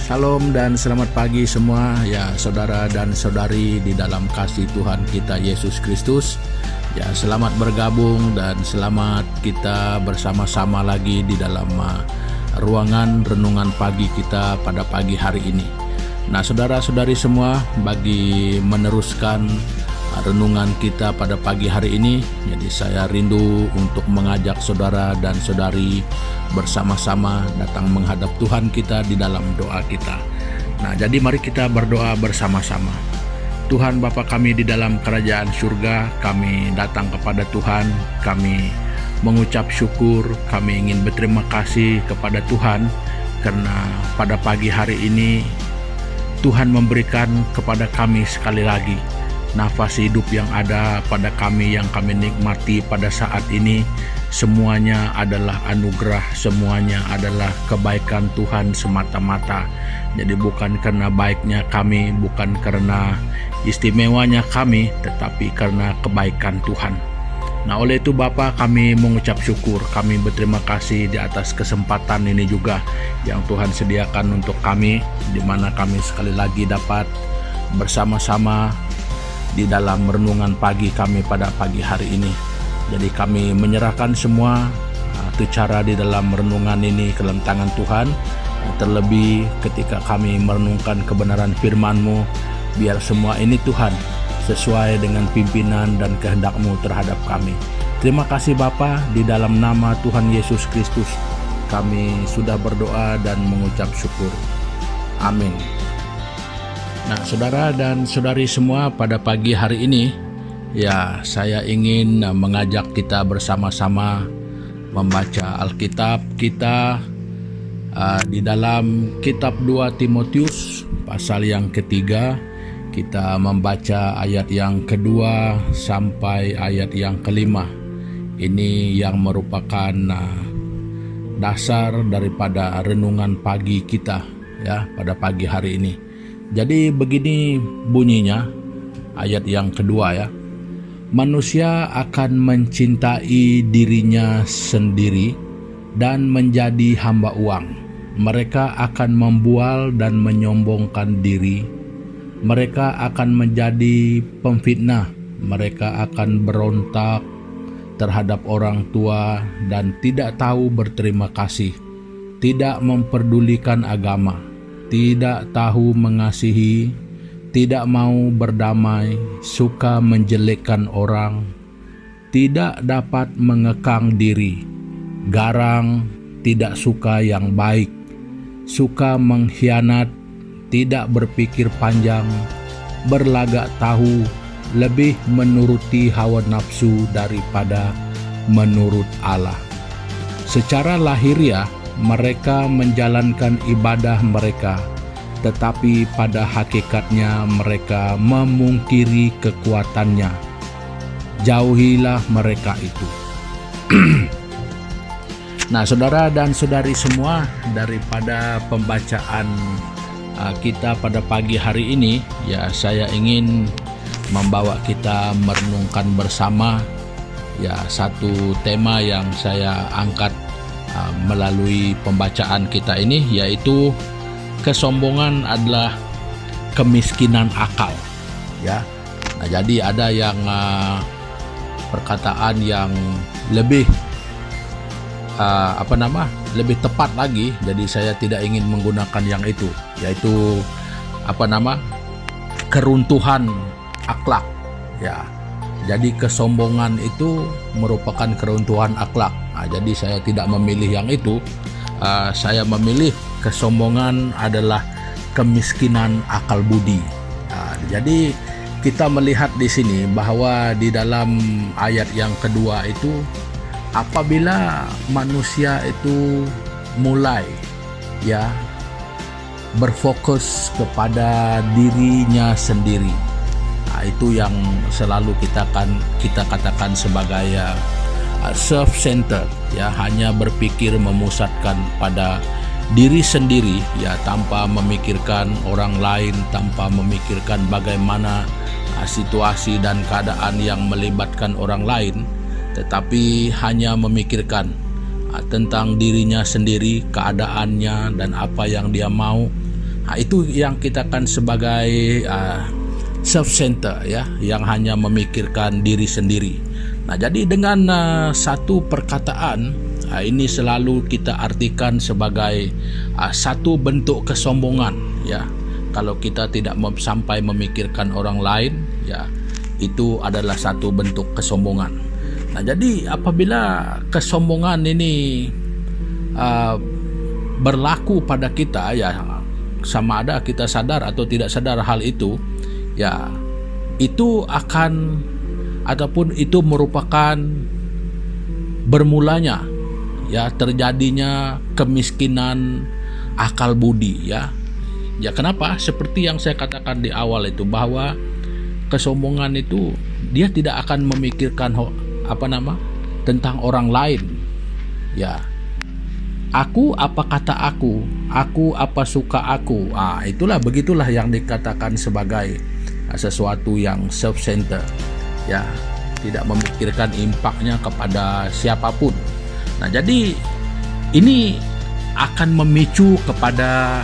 Shalom dan selamat pagi semua ya saudara dan saudari di dalam kasih Tuhan kita Yesus Kristus. Ya, selamat bergabung dan selamat kita bersama-sama lagi di dalam ruangan renungan pagi kita pada pagi hari ini. Nah, saudara-saudari semua, bagi meneruskan renungan kita pada pagi hari ini, jadi saya rindu untuk mengajak saudara dan saudari bersama-sama datang menghadap Tuhan kita di dalam doa kita. Nah, jadi mari kita berdoa bersama-sama. Tuhan Bapa kami di dalam kerajaan surga, kami datang kepada Tuhan, kami mengucap syukur, kami ingin berterima kasih kepada Tuhan karena pada pagi hari ini Tuhan memberikan kepada kami sekali lagi nafas hidup yang ada pada kami, yang kami nikmati pada saat ini. Semuanya adalah anugerah, semuanya adalah kebaikan Tuhan semata-mata. Jadi bukan karena baiknya kami, bukan karena istimewanya kami, tetapi karena kebaikan Tuhan. Nah, oleh itu Bapa, kami mengucap syukur, kami berterima kasih di atas kesempatan ini juga yang Tuhan sediakan untuk kami, di mana kami sekali lagi dapat bersama-sama di dalam renungan pagi kami pada pagi hari ini. Jadi kami menyerahkan semua cara di dalam renungan ini ke dalam tangan Tuhan. Terlebih ketika kami merenungkan kebenaran firman-Mu, biar semua ini Tuhan sesuai dengan pimpinan dan kehendak-Mu terhadap kami. Terima kasih Bapa, di dalam nama Tuhan Yesus Kristus kami sudah berdoa dan mengucap syukur. Amin. Nah, saudara dan saudari semua, pada pagi hari ini ya saya ingin mengajak kita bersama-sama membaca Alkitab kita di dalam kitab 2 Timotius pasal yang ketiga. Kita membaca ayat yang kedua sampai ayat yang kelima. Ini yang merupakan dasar daripada renungan pagi kita ya pada pagi hari ini. Jadi begini bunyinya ayat yang kedua ya. Manusia akan mencintai dirinya sendiri dan menjadi hamba uang. Mereka akan membual dan menyombongkan diri. Mereka akan menjadi pemfitnah. Mereka akan berontak terhadap orang tua dan tidak tahu berterima kasih. Tidak memperdulikan agama. Tidak tahu mengasihi, tidak mau berdamai, suka menjelekkan orang, tidak dapat mengekang diri, garang, tidak suka yang baik, suka mengkhianat, tidak berpikir panjang, berlagak tahu, lebih menuruti hawa nafsu daripada menurut Allah. Secara lahiriah mereka menjalankan ibadah mereka, tetapi pada hakikatnya mereka memungkiri kekuatannya. Jauhilah mereka itu. Nah, saudara dan saudari semua, daripada pembacaan kita pada pagi hari ini, ya saya ingin membawa kita merenungkan bersama ya satu tema yang saya angkat melalui pembacaan kita ini, yaitu kesombongan adalah kemiskinan akal ya. Nah, jadi ada yang perkataan yang lebih lebih tepat lagi, jadi saya tidak ingin menggunakan yang itu, yaitu keruntuhan akhlak ya. Jadi kesombongan itu merupakan keruntuhan akhlak. Nah, jadi saya tidak memilih yang itu. Saya memilih kesombongan adalah kemiskinan akal budi. Nah, jadi kita melihat di sini bahwa di dalam ayat yang kedua itu, apabila manusia itu mulai ya berfokus kepada dirinya sendiri. Nah, itu yang selalu kita katakan sebagai self-centered ya, hanya berpikir memusatkan pada diri sendiri ya, tanpa memikirkan orang lain, tanpa memikirkan bagaimana situasi dan keadaan yang melibatkan orang lain, tetapi hanya memikirkan tentang dirinya sendiri, keadaannya dan apa yang dia mau, Itu yang kita kan sebagai self-center ya, yang hanya memikirkan diri sendiri. Nah, jadi dengan satu perkataan ini selalu kita artikan sebagai satu bentuk kesombongan ya. Kalau kita tidak sampai memikirkan orang lain ya, itu adalah satu bentuk kesombongan. Nah, jadi apabila kesombongan ini berlaku pada kita ya, sama ada kita sadar atau tidak sadar hal itu ya, itu akan ataupun itu merupakan bermulanya ya terjadinya kemiskinan akal budi ya. Ya, kenapa? Seperti yang saya katakan di awal itu, bahwa kesombongan itu dia tidak akan memikirkan tentang orang lain ya. Aku apa kata aku apa suka aku. Begitulah yang dikatakan sebagai sesuatu yang self-center ya, tidak memikirkan impaknya kepada siapapun. Nah, jadi ini akan memicu kepada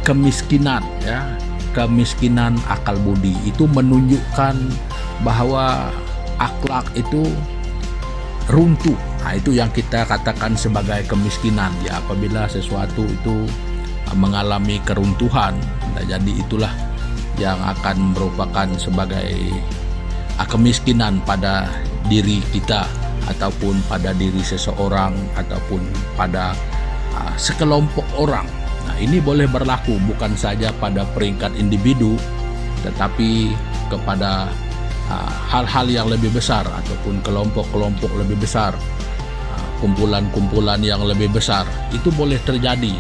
kemiskinan ya, kemiskinan akal budi. Itu menunjukkan bahwa akhlak itu runtuh. Itu yang kita katakan sebagai kemiskinan ya, apabila sesuatu itu mengalami keruntuhan. Nah, jadi itulah yang akan merupakan sebagai kemiskinan pada diri kita, ataupun pada diri seseorang, ataupun pada sekelompok orang. Nah, ini boleh berlaku bukan saja pada peringkat individu, tetapi kepada hal-hal yang lebih besar, ataupun kelompok-kelompok lebih besar, kumpulan-kumpulan yang lebih besar. Itu boleh terjadi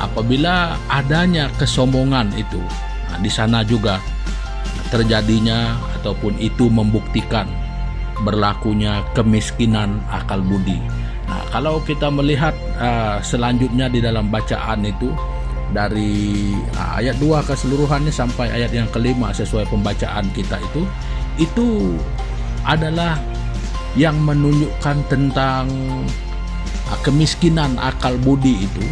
apabila adanya kesombongan itu. Nah, di sana juga terjadinya ataupun itu membuktikan berlakunya kemiskinan akal budi. Nah, kalau kita melihat selanjutnya di dalam bacaan itu, dari ayat 2 keseluruhannya sampai ayat yang kelima sesuai pembacaan kita itu adalah yang menunjukkan tentang kemiskinan akal budi itu.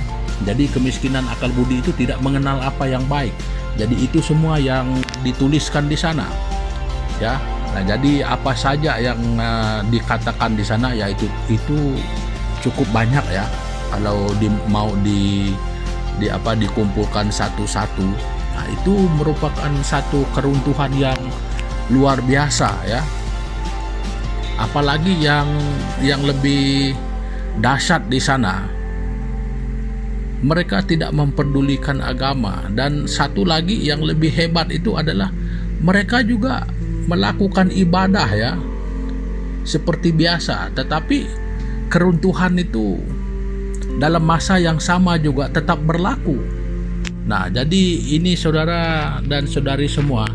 Jadi kemiskinan akal budi itu tidak mengenal apa yang baik. Jadi itu semua yang dituliskan di sana ya. Nah, jadi apa saja yang dikatakan di sana ya itu cukup banyak ya. Kalau mau dikumpulkan satu-satu, nah itu merupakan satu keruntuhan yang luar biasa ya. Apalagi yang lebih dahsyat di sana, mereka tidak memperdulikan agama. Dan satu lagi yang lebih hebat itu adalah mereka juga melakukan ibadah ya seperti biasa, tetapi keruntuhan itu dalam masa yang sama juga tetap berlaku. Nah, jadi ini saudara dan saudari semua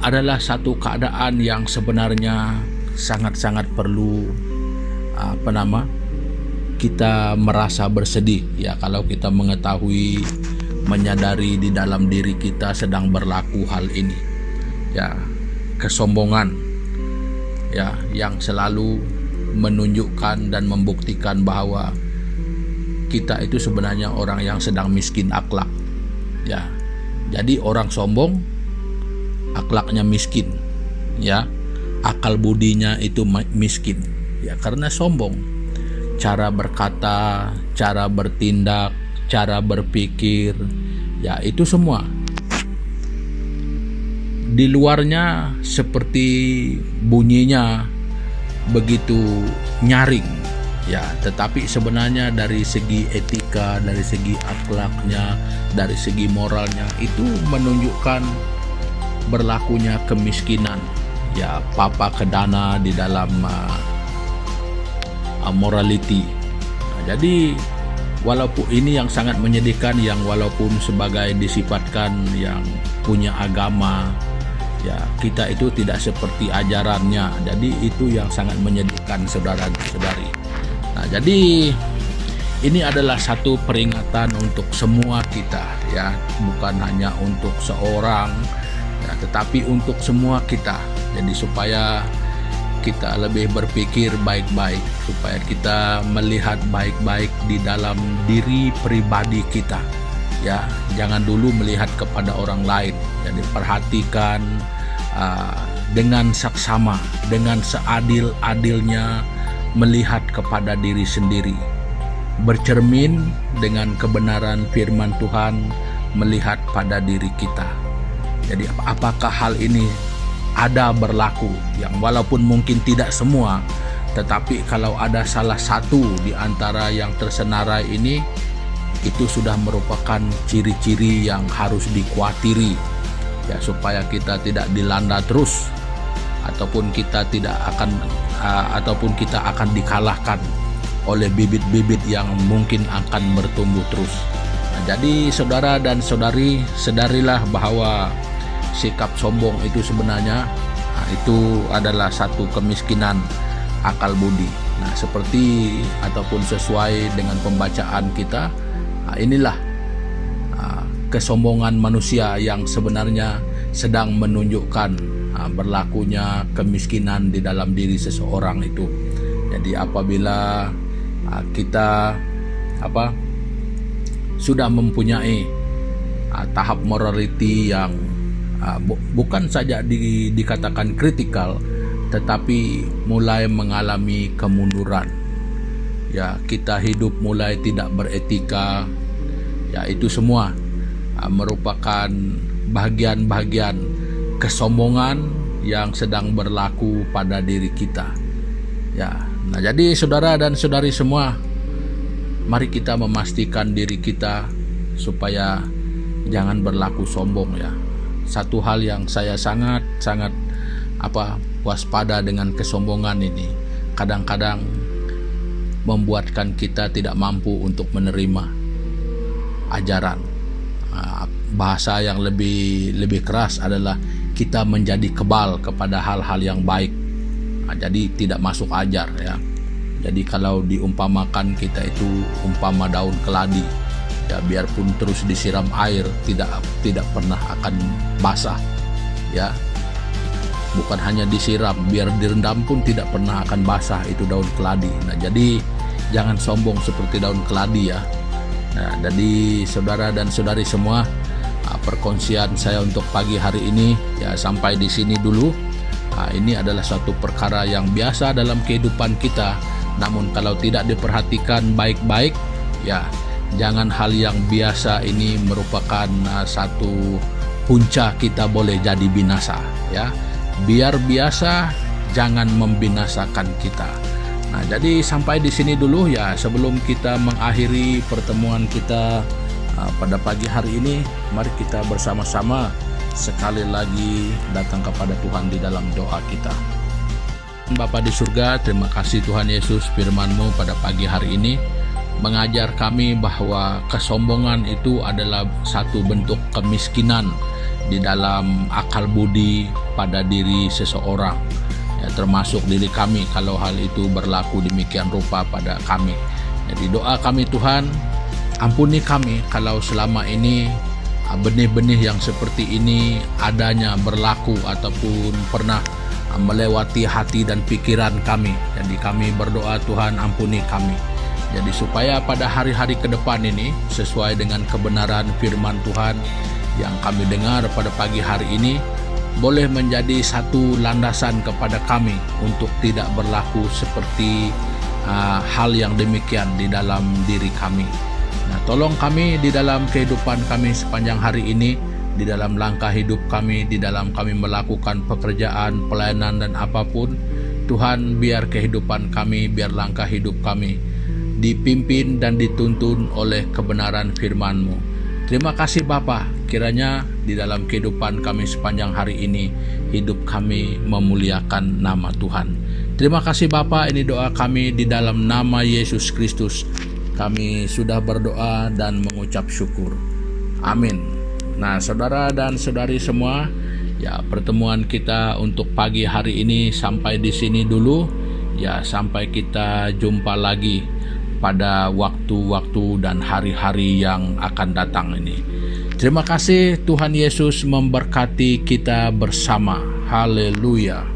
adalah satu keadaan yang sebenarnya sangat-sangat perlu kita merasa bersedih ya, kalau kita mengetahui, menyadari di dalam diri kita sedang berlaku hal ini ya, kesombongan ya, yang selalu menunjukkan dan membuktikan bahwa kita itu sebenarnya orang yang sedang miskin akhlak ya. Jadi orang sombong akhlaknya miskin ya, akal budinya itu miskin ya, karena sombong. Cara berkata, cara bertindak, cara berpikir ya, itu semua di luarnya seperti bunyinya begitu nyaring ya, tetapi sebenarnya dari segi etika, dari segi akhlaknya, dari segi moralnya itu menunjukkan berlakunya kemiskinan ya, papa kedana di dalam morality. Nah, jadi walaupun ini yang sangat menyedihkan, yang walaupun sebagai disifatkan yang punya agama ya, kita itu tidak seperti ajarannya. Jadi itu yang sangat menyedihkan saudara dan saudari. Nah, jadi ini adalah satu peringatan untuk semua kita ya, bukan hanya untuk seorang ya, tetapi untuk semua kita. Jadi supaya kita lebih berpikir baik-baik, supaya kita melihat baik-baik di dalam diri pribadi kita ya, jangan dulu melihat kepada orang lain. Jadi perhatikan dengan saksama, dengan seadil-adilnya melihat kepada diri sendiri, bercermin dengan kebenaran firman Tuhan, melihat pada diri kita. Jadi apakah hal ini ada berlaku, yang walaupun mungkin tidak semua, tetapi kalau ada salah satu di antara yang tersenarai ini, itu sudah merupakan ciri-ciri yang harus dikhawatiri, ya, supaya kita tidak dilanda terus, ataupun kita akan dikalahkan oleh bibit-bibit yang mungkin akan bertumbuh terus. Nah, jadi saudara dan saudari, sadarilah bahwa sikap sombong itu sebenarnya itu adalah satu kemiskinan akal budi. Nah, seperti ataupun sesuai dengan pembacaan kita, inilah kesombongan manusia yang sebenarnya sedang menunjukkan berlakunya kemiskinan di dalam diri seseorang itu. Jadi apabila kita sudah mempunyai tahap morality yang bukan saja dikatakan kritikal, tetapi mulai mengalami kemunduran, ya, kita hidup mulai tidak beretika, ya, itu semua merupakan bagian-bagian kesombongan yang sedang berlaku pada diri kita, ya. Nah, jadi saudara dan saudari semua, mari kita memastikan diri kita supaya jangan berlaku sombong, ya. Satu hal yang saya sangat waspada dengan kesombongan ini, kadang-kadang membuatkan kita tidak mampu untuk menerima ajaran. Bahasa yang lebih keras adalah kita menjadi kebal kepada hal-hal yang baik. Jadi tidak masuk ajar, ya. Jadi kalau diumpamakan kita itu umpama daun keladi, ya, biarpun terus disiram air tidak pernah akan basah, ya. Bukan hanya disiram, biar direndam pun tidak pernah akan basah itu daun keladi. Nah, jadi jangan sombong seperti daun keladi, ya. Nah, jadi saudara dan saudari semua, perkongsian saya untuk pagi hari ini, ya, sampai di sini dulu. Ini adalah suatu perkara yang biasa dalam kehidupan kita, namun kalau tidak diperhatikan baik-baik, ya, jangan hal yang biasa ini merupakan satu punca kita boleh jadi binasa, ya. Biar biasa, jangan membinasakan kita. Nah, jadi sampai di sini dulu, ya, sebelum kita mengakhiri pertemuan kita pada pagi hari ini, mari kita bersama-sama sekali lagi datang kepada Tuhan di dalam doa kita. Bapa di surga, terima kasih Tuhan Yesus, firman-Mu pada pagi hari ini mengajar kami bahwa kesombongan itu adalah satu bentuk kemiskinan di dalam akal budi pada diri seseorang, ya, termasuk diri kami kalau hal itu berlaku demikian rupa pada kami. Jadi doa kami, Tuhan, ampuni kami kalau selama ini benih-benih yang seperti ini adanya berlaku ataupun pernah melewati hati dan pikiran kami. Jadi kami berdoa, Tuhan, ampuni kami. Jadi supaya pada hari-hari ke depan ini sesuai dengan kebenaran firman Tuhan yang kami dengar pada pagi hari ini, boleh menjadi satu landasan kepada kami untuk tidak berlaku seperti hal yang demikian di dalam diri kami. Nah, tolong kami di dalam kehidupan kami sepanjang hari ini, di dalam langkah hidup kami, di dalam kami melakukan pekerjaan, pelayanan dan apapun. Tuhan, biar kehidupan kami, biar langkah hidup kami dipimpin dan dituntun oleh kebenaran firman-Mu. Terima kasih Bapa, kiranya di dalam kehidupan kami sepanjang hari ini, hidup kami memuliakan nama Tuhan. Terima kasih Bapa, ini doa kami di dalam nama Yesus Kristus. Kami sudah berdoa dan mengucap syukur. Amin. Nah, saudara dan saudari semua, ya, pertemuan kita untuk pagi hari ini sampai di sini dulu. Ya, sampai kita jumpa lagi pada waktu-waktu dan hari-hari yang akan datang ini. Terima kasih, Tuhan Yesus memberkati kita bersama. Haleluya.